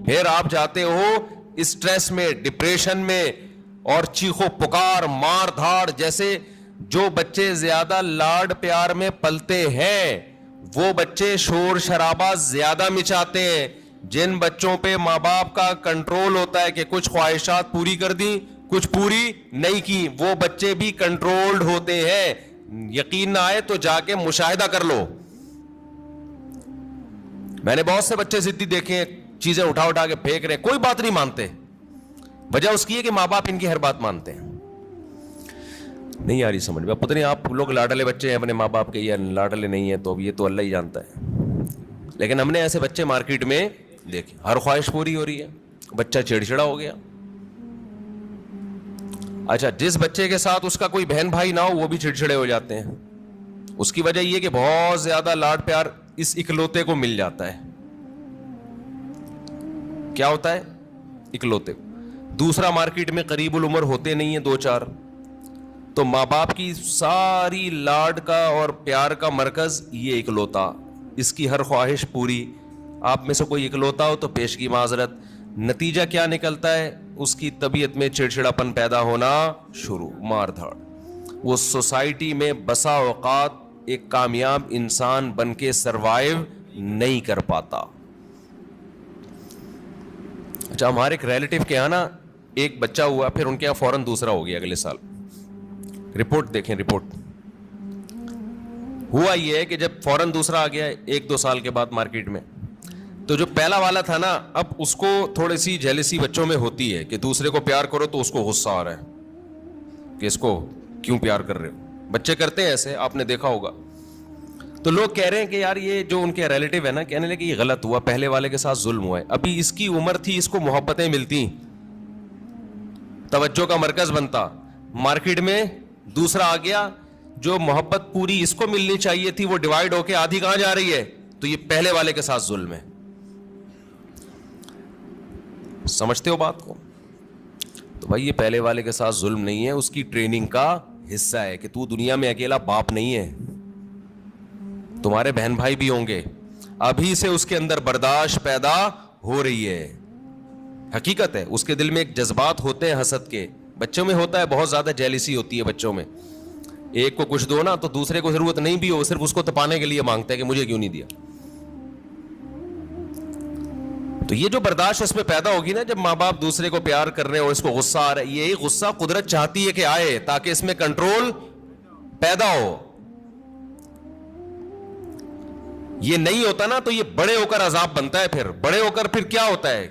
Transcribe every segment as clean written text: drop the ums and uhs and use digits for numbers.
پھر آپ جاتے ہو اسٹریس میں, ڈپریشن میں, اور چیخو پکار, مار دھاڑ. جیسے جو بچے زیادہ لاڈ پیار میں پلتے ہیں وہ بچے شور شرابہ زیادہ مچاتے ہیں. جن بچوں پہ ماں باپ کا کنٹرول ہوتا ہے کہ کچھ خواہشات پوری کر دی, کچھ پوری نہیں کی, وہ بچے بھی کنٹرولڈ ہوتے ہیں. یقین نہ آئے تو جا کے مشاہدہ کر لو. میں نے بہت سے بچے ضدی دیکھے ہیں, چیزیں اٹھا کے پھینک رہے, کوئی بات نہیں مانتے. وجہ اس کی ہے کہ ماں باپ ان کی ہر بات مانتے ہیں. نہیں آ رہی سمجھ میں. پتہ نہیں آپ لوگ لاڈلے بچے ہیں اپنے ماں باپ کے یا لاڈلے نہیں ہیں, تو یہ تو اللہ ہی جانتا ہے. لیکن ہم نے ایسے بچے مارکیٹ میں دیکھے, ہر خواہش پوری ہو رہی ہے, بچہ چڑچڑا ہو گیا. اچھا, جس بچے کے ساتھ اس کا کوئی بہن بھائی نہ ہو وہ بھی چڑچڑے ہو جاتے ہیں. اس کی وجہ یہ کہ بہت زیادہ لاڈ پیار اس اکلوتے کو مل جاتا ہے. کیا ہوتا ہے؟ اکلوتے. دوسرا مارکیٹ میں قریب العمر ہوتے نہیں ہیں, 2-4, تو ماں باپ کی ساری لاڈ کا اور پیار کا مرکز یہ اکلوتا, اس کی ہر خواہش پوری. آپ میں سے کوئی اکلوتا ہو تو پیش کی معذرت. نتیجہ کیا نکلتا ہے؟ اس کی طبیعت میں چڑچڑاپن پیدا ہونا شروع, مار دھاڑ. وہ سوسائٹی میں بسا اوقات ایک کامیاب انسان بن کے سروائیو نہیں کر پاتا. اچھا, ہمارے ایک ریلیٹیو کے یہاں نا ایک بچہ ہوا, پھر ان کے یہاں فوراً دوسرا ہو گیا اگلے سال. رپورٹ دیکھیں, رپورٹ. ہوا یہ ہے کہ جب فوراً دوسرا آ گیا 1-2 سال کے بعد مارکیٹ میں, تو جو پہلا والا تھا نا, اب اس کو تھوڑی سی جیلسی بچوں میں ہوتی ہے کہ دوسرے کو پیار کرو تو اس کو غصہ آ رہا ہے کہ اس کو کیوں پیار کر رہے ہو. بچے کرتے ہیں ایسے, آپ نے دیکھا ہوگا. تو لوگ کہہ رہے ہیں کہ یار یہ جو ان کے ریلیٹیو ہے نا, کہنے لگے کہ یہ غلط ہوا, پہلے والے کے ساتھ ظلم ہوا ہے. ابھی اس کی عمر تھی, اس کو محبتیں ملتی, توجہ کا مرکز بنتا. مارکیٹ میں دوسرا آ گیا, جو محبت پوری اس کو ملنی چاہیے تھی وہ ڈیوائیڈ ہو کے آدھی کہاں جا رہی ہے, تو یہ پہلے والے کے ساتھ ظلم ہے. سمجھتے ہو بات کو؟ تو بھائی یہ پہلے والے کے ساتھ ظلم نہیں ہے, اس کی ٹریننگ کا حصہ ہے کہ تو دنیا میں اکیلا باپ نہیں ہے, تمہارے بہن بھائی بھی ہوں گے. ابھی سے اس کے اندر برداشت پیدا ہو رہی ہے. حقیقت ہے, اس کے دل میں ایک جذبات ہوتے ہیں حسد کے. بچوں میں ہوتا ہے, بہت زیادہ جیلسی ہوتی ہے بچوں میں. ایک کو کچھ دو نا تو دوسرے کو ضرورت نہیں بھی ہو, صرف اس کو تپانے کے لیے مانگتا ہے کہ مجھے کیوں نہیں دیا. تو یہ جو برداشت اس میں پیدا ہوگی نا, جب ماں باپ دوسرے کو پیار کر رہے ہیں اور اس کو غصہ آ رہا ہے, یہی غصہ قدرت چاہتی ہے کہ آئے تاکہ اس میں کنٹرول پیدا ہو. یہ نہیں ہوتا نا تو یہ بڑے ہو کر عذاب بنتا ہے. پھر بڑے ہو کر پھر کیا ہوتا ہے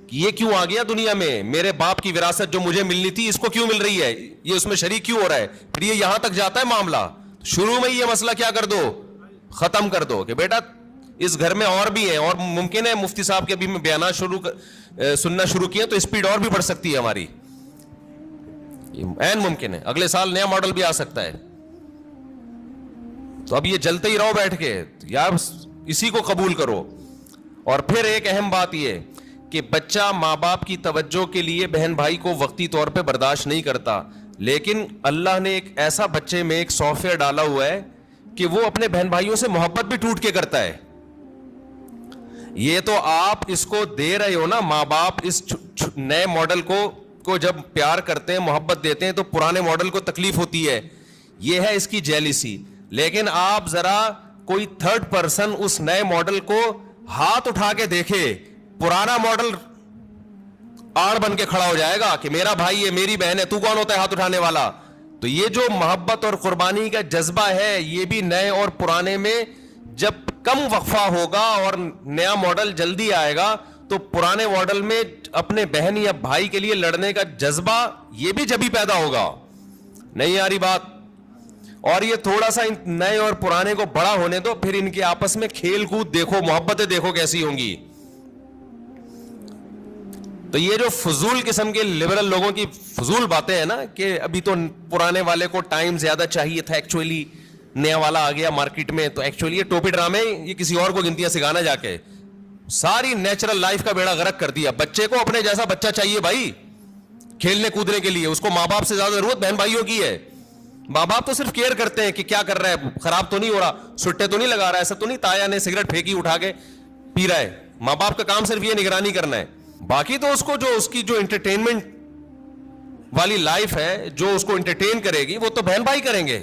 کہ یہ کیوں آ گیا دنیا میں, میرے باپ کی وراثت جو مجھے ملنی تھی اس کو کیوں مل رہی ہے, یہ اس میں شریک کیوں ہو رہا ہے. پھر یہ یہاں تک جاتا ہے معاملہ. شروع میں یہ مسئلہ کیا کر دو, ختم کر دو کہ بیٹا اس گھر میں اور بھی ہیں, اور ممکن ہے مفتی صاحب کے ابھی میں بیانات سننا شروع کیے تو اسپیڈ اور بھی بڑھ سکتی ہے ہماری, عین ممکن ہے. اگلے سال نیا ماڈل بھی آ سکتا ہے. تو اب یہ جلتے ہی رہو بیٹھ کے, یار اسی کو قبول کرو. اور پھر ایک اہم بات یہ کہ بچہ ماں باپ کی توجہ کے لیے بہن بھائی کو وقتی طور پہ برداشت نہیں کرتا, لیکن اللہ نے ایک ایسا بچے میں ایک سافٹ ویئر ڈالا ہوا ہے کہ وہ اپنے بہن بھائیوں سے محبت بھی ٹوٹ کے کرتا ہے. یہ تو آپ اس کو دے رہے ہو نا, ماں باپ اس نئے ماڈل کو جب پیار کرتے ہیں, محبت دیتے ہیں, تو پرانے ماڈل کو تکلیف ہوتی ہے. یہ ہے اس کی جیلسی. لیکن آپ ذرا کوئی تھرڈ پرسن اس نئے ماڈل کو ہاتھ اٹھا کے دیکھے, پرانا ماڈل آڑ بن کے کھڑا ہو جائے گا کہ میرا بھائی ہے, میری بہن ہے, تو کون ہوتا ہے ہاتھ اٹھانے والا. تو یہ جو محبت اور قربانی کا جذبہ ہے, یہ بھی نئے اور پرانے میں جب کم وقفہ ہوگا اور نیا ماڈل جلدی آئے گا, تو پرانے ماڈل میں اپنے بہن یا بھائی کے لیے لڑنے کا جذبہ یہ بھی جبھی پیدا ہوگا. نہیں آ رہی بات؟ اور یہ تھوڑا سا نئے اور پرانے کو بڑا ہونے دو, پھر ان کے آپس میں کھیل کود دیکھو, محبتیں دیکھو کیسی ہوں گی. تو یہ جو فضول قسم کے لبرل لوگوں کی فضول باتیں ہیں نا کہ ابھی تو پرانے والے کو ٹائم زیادہ چاہیے تھا, ایکچولی نیا والا آ گیا مارکیٹ میں, تو ایکچولی یہ ٹوپی ڈرامے یہ کسی اور کو گنتیاں سکھانا جا کے ساری نیچرل لائف کا بیڑا غرق کر دیا. بچے کو اپنے جیسا بچہ چاہیے بھائی کھیلنے کودنے کے لیے, اس کو ماں باپ سے زیادہ ضرورت بہن بھائیوں کی ہے. ماں باپ تو صرف کیئر کرتے ہیں کہ کیا کر رہا ہے, خراب تو نہیں ہو رہا, سٹے تو نہیں لگا رہا, ایسا تو نہیں تایا نے سگریٹ پھینکی اٹھا کے پی رہا ہے. ماں باپ کا کام صرف یہ نگرانی کرنا ہے. باقی تو اس کو جو اس کی جو انٹرٹینمنٹ والی لائف ہے, جو اس کو انٹرٹین کرے گی, وہ تو بہن بھائی کریں گے.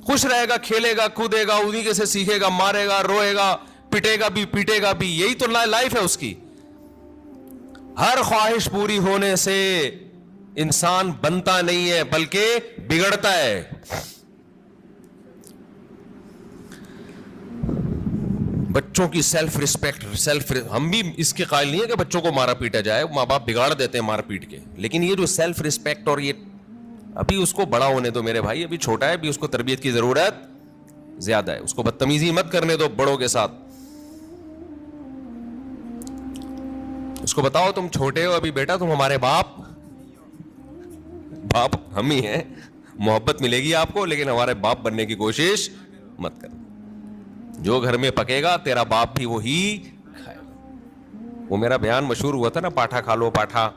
خوش رہے گا, کھیلے گا, کودے گا, انہی کے سے سیکھے گا, مارے گا, روئے گا, پٹے گا بھی, پیٹے گا بھی. یہی تو لائف ہے اس کی. ہر خواہش پوری ہونے سے انسان بنتا نہیں ہے بلکہ بگڑتا ہے. بچوں کی سیلف ریسپیکٹ, ہم بھی اس کے قائل نہیں ہے کہ بچوں کو مارا پیٹا جائے, ماں باپ بگاڑ دیتے ہیں مار پیٹ کے, لیکن یہ جو سیلف ریسپیکٹ اور یہ, ابھی اس کو بڑا ہونے دو میرے بھائی, ابھی چھوٹا ہے, ابھی اس کو تربیت کی ضرورت زیادہ ہے. اس کو بدتمیزی مت کرنے دو بڑوں کے ساتھ. اس کو بتاؤ تم چھوٹے ہو ابھی بیٹا, تم ہمارے باپ ہم ہی ہیں, محبت ملے گی آپ کو, لیکن ہمارے باپ بننے کی کوشش مت کرنا. جو گھر میں پکے گا تیرا باپ بھی وہی کھائے گا. وہ میرا بیان مشہور ہوا تھا نا, پاٹھا کھا لو پاٹھا.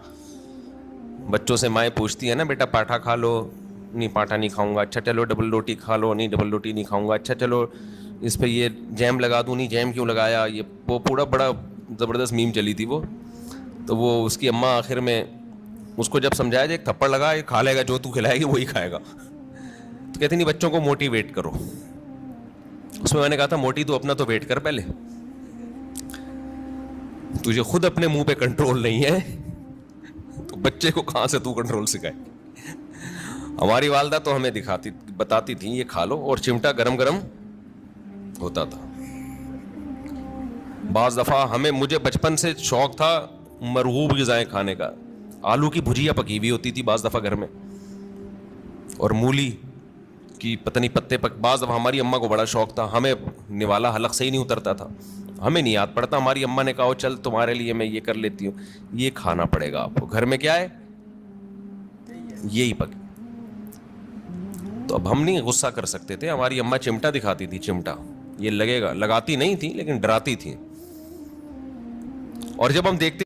بچوں سے مائیں پوچھتی ہے نا, بیٹا پاٹھا کھا لو, نہیں پاٹھا نہیں کھاؤں گا. اچھا چلو ڈبل روٹی کھا لو, نہیں ڈبل روٹی نہیں کھاؤں گا. اچھا چلو اس پہ یہ جیم لگا دوں, نہیں جیم کیوں لگایا. یہ وہ پورا بڑا زبردست میم چلی تھی وہ. تو وہ اس کی اماں آخر میں اس کو جب سمجھایا ایک تھپڑ لگا, یہ کھا لے گا, جو تو کھلائے گی وہی کھائے گا. تو کہتے نہیں بچوں کو موٹیویٹ کرو. اس میں نے کہا تھا موٹی تو اپنا تو ویٹ کر, پہلے تجھے خود اپنے منہ پہ کنٹرول نہیں ہے تو بچے کو کہاں سے تو کنٹرول سکھائے. ہماری والدہ تو ہمیں بتاتی تھی یہ کھا لو, اور چمٹا گرم گرم ہوتا تھا. بعض دفعہ مجھے بچپن سے شوق تھا مرغوب غذائیں کھانے کا. آلو کی بھجیا پکی ہوئی ہوتی تھی بعض دفعہ گھر میں, اور مولی کی پتہ نہیں پتے بعض دفعہ ہماری اماں کو بڑا شوق تھا. ہمیں نوالا حلق سے ہی نہیں اترتا تھا, ہمیں نہیں یاد پڑتا. ہماری اماں نے کہا چل تمہارے لیے میں یہ کر لیتی ہوں, یہ کھانا پڑے گا آپ کو. گھر میں کیا ہے, یہی پک. تو اب ہم نہیں غصہ کر سکتے تھے. ہماری اماں چمٹا دکھاتی تھی, چمٹا یہ لگے گا, لگاتی نہیں تھی لیکن ڈراتی تھی. اور جب ہم دیکھتے